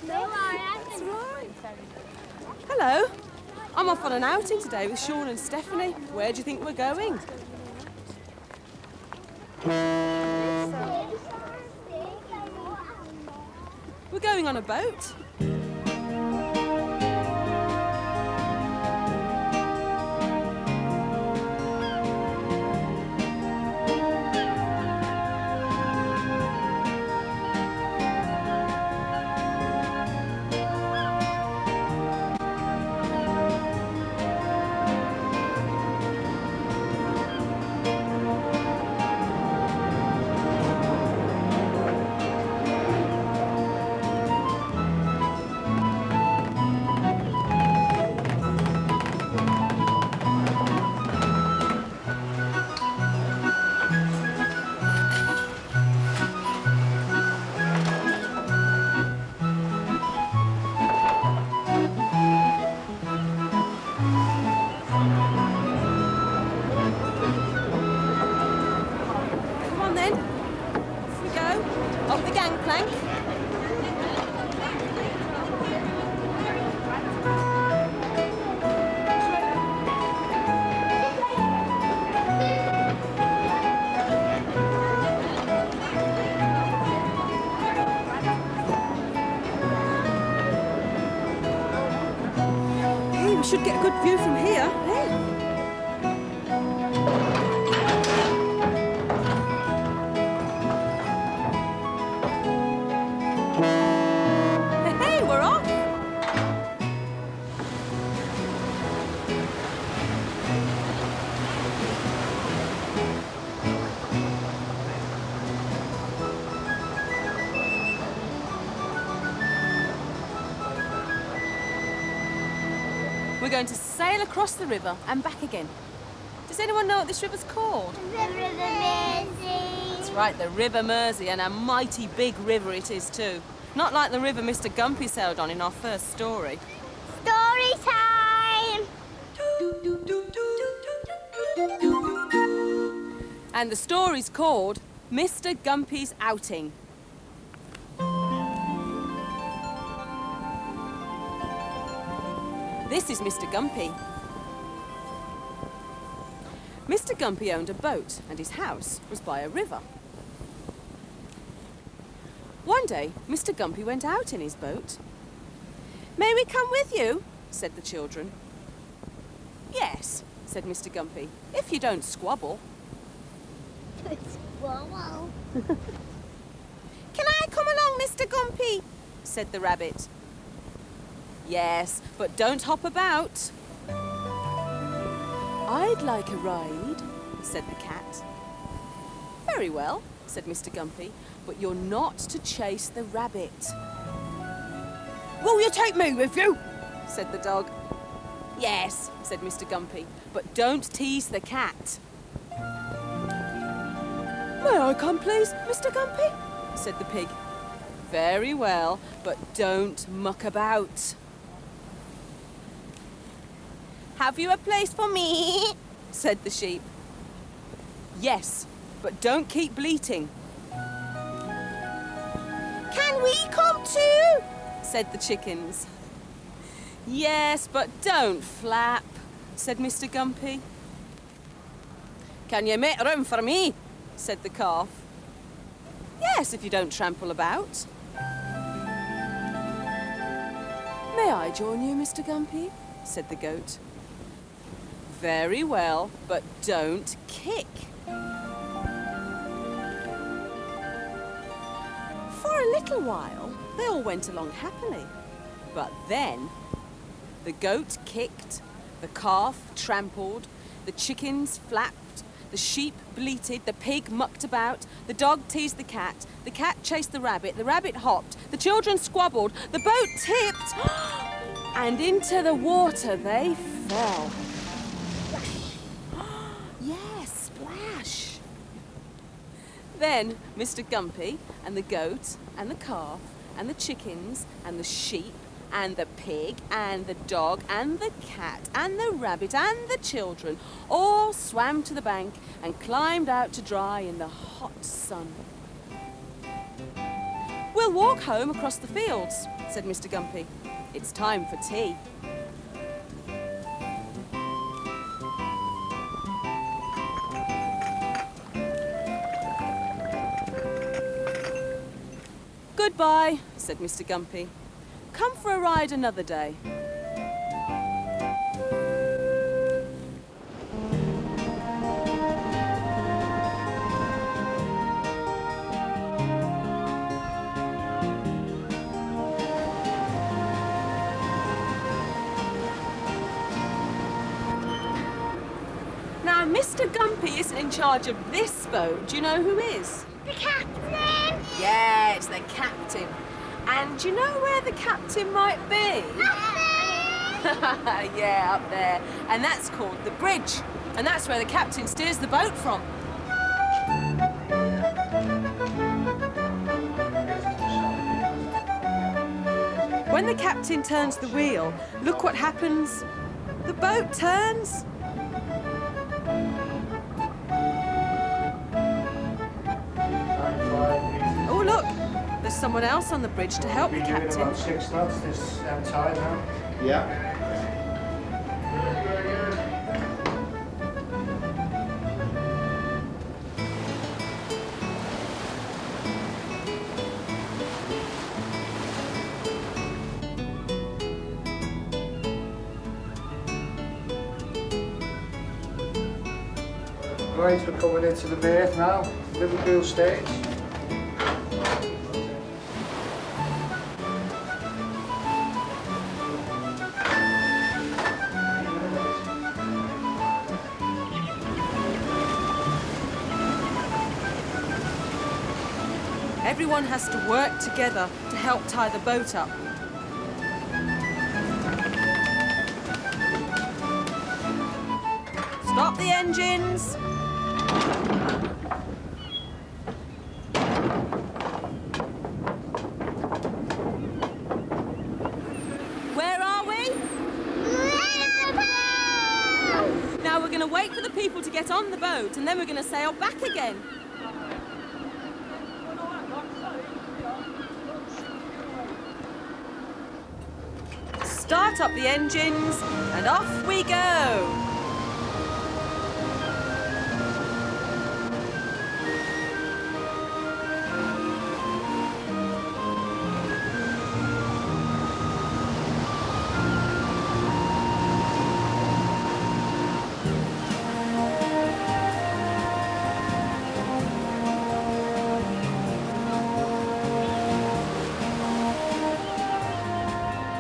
That's right. Hello. I'm off on an outing today with Sean and Stephanie. Where do you think we're going? We're going on a boat. Come on then. Off we go. Up the gangplank. Hey, we should get a good view from here. Hey. Hey, we're off. We're going to sail across the river and back again. Does anyone know what this river's called? The River Mersey. That's right, the River Mersey, and a mighty big river it is too. Not like the river Mr. Gumpy sailed on in our first story. Story time! And the story's called Mr. Gumpy's Outing. This is Mr. Gumpy. Mr. Gumpy owned a boat and his house was by a river. One day, Mr. Gumpy went out in his boat. "May we come with you?" said the children. "Yes," said Mr. Gumpy, "if you don't squabble." Whoa. "Can I come along, Mr. Gumpy?" said the rabbit. "Yes, but don't hop about." "I'd like a ride," said the cat. "Very well," said Mr. Gumpy, "but you're not to chase the rabbit." "Will you take me with you?" said the dog. "Yes," said Mr. Gumpy, "but don't tease the cat." "May I come, please, Mr. Gumpy?" said the pig. "Very well, but don't muck about." "Have you a place for me?" said the sheep. "Yes, but don't keep bleating." "Can we come too?" said the chickens. "Yes, but don't flap," said Mr. Gumpy. "Can you make room for me?" said the calf. "Yes, if you don't trample about." "May I join you, Mr. Gumpy?" said the goat. "Very well, but don't kick." For a little while, they all went along happily. But then, the goat kicked, the calf trampled, the chickens flapped, the sheep bleated, the pig mucked about, the dog teased the cat chased the rabbit hopped, the children squabbled, the boat tipped, and into the water they fell. Yes, splash! Then Mr. Gumpy and the goat and the calf and the chickens and the sheep and the pig and the dog and the cat and the rabbit and the children all swam to the bank and climbed out to dry in the hot sun. We'll walk home across the fields, said Mr. Gumpy. It's time for tea. Goodbye, said Mr. Gumpy. Come for a ride another day. Now, Mr. Gumpy isn't in charge of this boat. Do you know who is? The captain. Yeah, it's the captain. And do you know where the captain might be? Yeah, up there. And that's called the bridge. And that's where the captain steers the boat from. When the captain turns the wheel, look what happens. The boat turns. Oh, look. There's someone else on the bridge to help the We're doing captain. about 6 knots this tide now. Yeah. Right, we're coming into the berth now, Liverpool stage. Everyone has to work together to help tie the boat up. Stop the engines. Where are we? Liverpool! Now we're going to wait for the people to get on the boat and then we're going to sail back again. Start up the engines and off we go.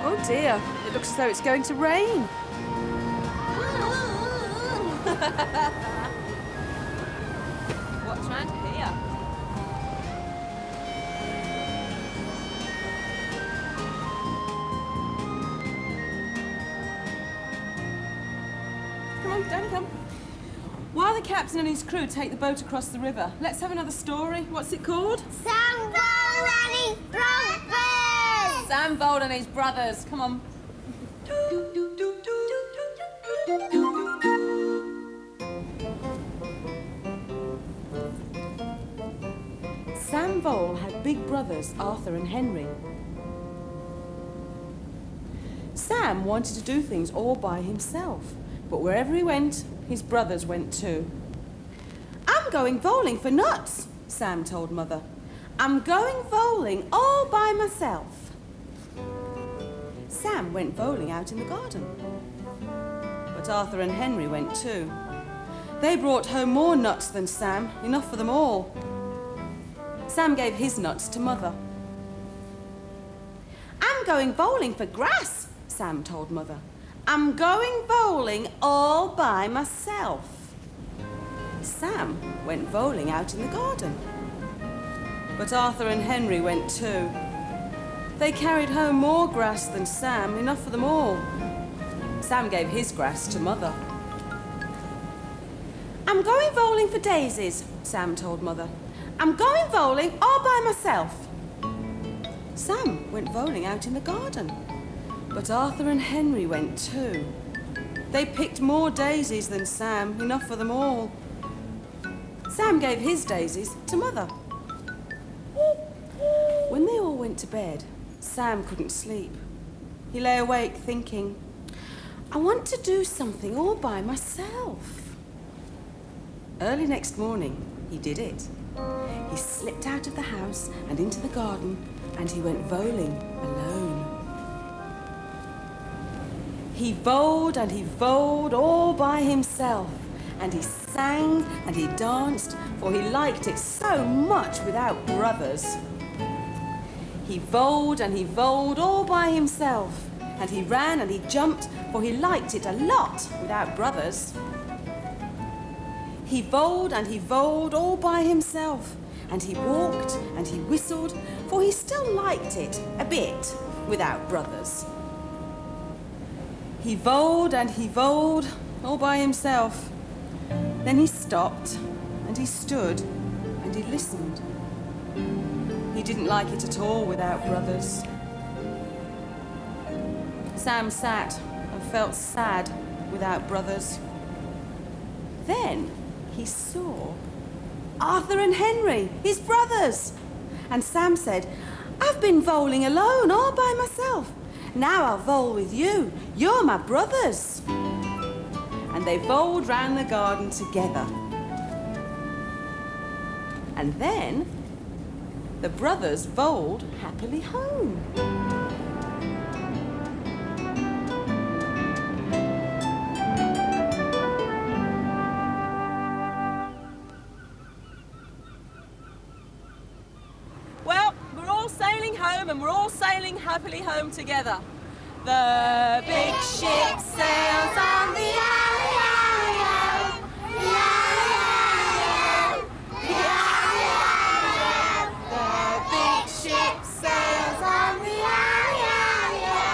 Oh dear, it looks as though it's going to rain. What's round here? Come on, down you come. While the captain and his crew take the boat across the river, let's have another story. What's it called? Sam Bowl and his brothers! Sam Bold and his brothers. Come on. Sam Vole had big brothers, Arthur and Henry. Sam wanted to do things all by himself, but wherever he went, his brothers went too. I'm going bowling for nuts, Sam told Mother. I'm going bowling all by myself. Sam went bowling out in the garden. But Arthur and Henry went too. They brought home more nuts than Sam, enough for them all. Sam gave his nuts to Mother. I'm going bowling for grass, Sam told Mother. I'm going bowling all by myself. Sam went bowling out in the garden. But Arthur and Henry went too. They carried home more grass than Sam, enough for them all. Sam gave his grass to Mother. I'm going bowling for daisies, Sam told Mother. I'm going bowling all by myself. Sam went bowling out in the garden. But Arthur and Henry went too. They picked more daisies than Sam, enough for them all. Sam gave his daisies to Mother. When they all went to bed, Sam couldn't sleep. He lay awake thinking, I want to do something all by myself. Early next morning, he did it. He slipped out of the house and into the garden, and he went bowling alone. He bowled and he bowled all by himself, and he sang and he danced, for he liked it so much without brothers. He bowled and he bowled all by himself, and he ran and he jumped, for he liked it a lot without brothers. He bowled and he bowled all by himself, and he walked and he whistled, for he still liked it a bit without brothers. He bowled and he bowled all by himself. Then he stopped and he stood and he listened. He didn't like it at all without brothers. Sam sat and felt sad without brothers. Then he saw Arthur and Henry, his brothers. And Sam said, I've been bowling alone all by myself. Now I'll bowl with you. You're my brothers. And they bowled round the garden together. And then the brothers bowled happily home. Well, we're all sailing home, and we're all sailing happily home together. The big ship sails on the alley-alley-o. The alley-alley-o. The alley-alley-o. The big ship sails on the alley-alley-o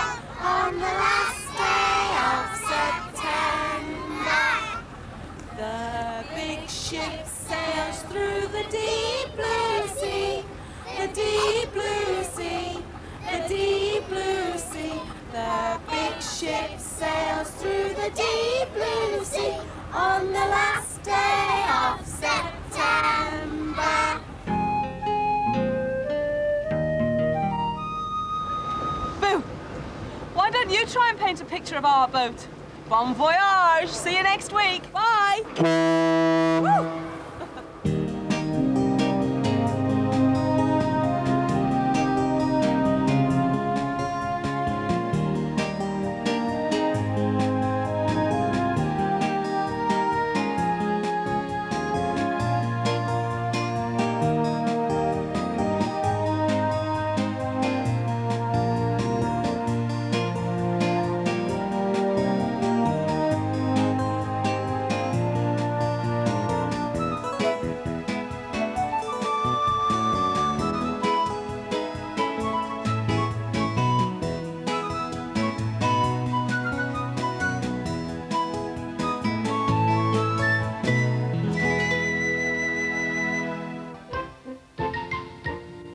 on the last day of September. The big ship sails through the deep blue sea. The deep blue sea. The deep blue sea. The big ship sails through the deep blue sea on the last day of September. Boo! Why don't you try and paint a picture of our boat? Bon voyage! See you next week. Bye!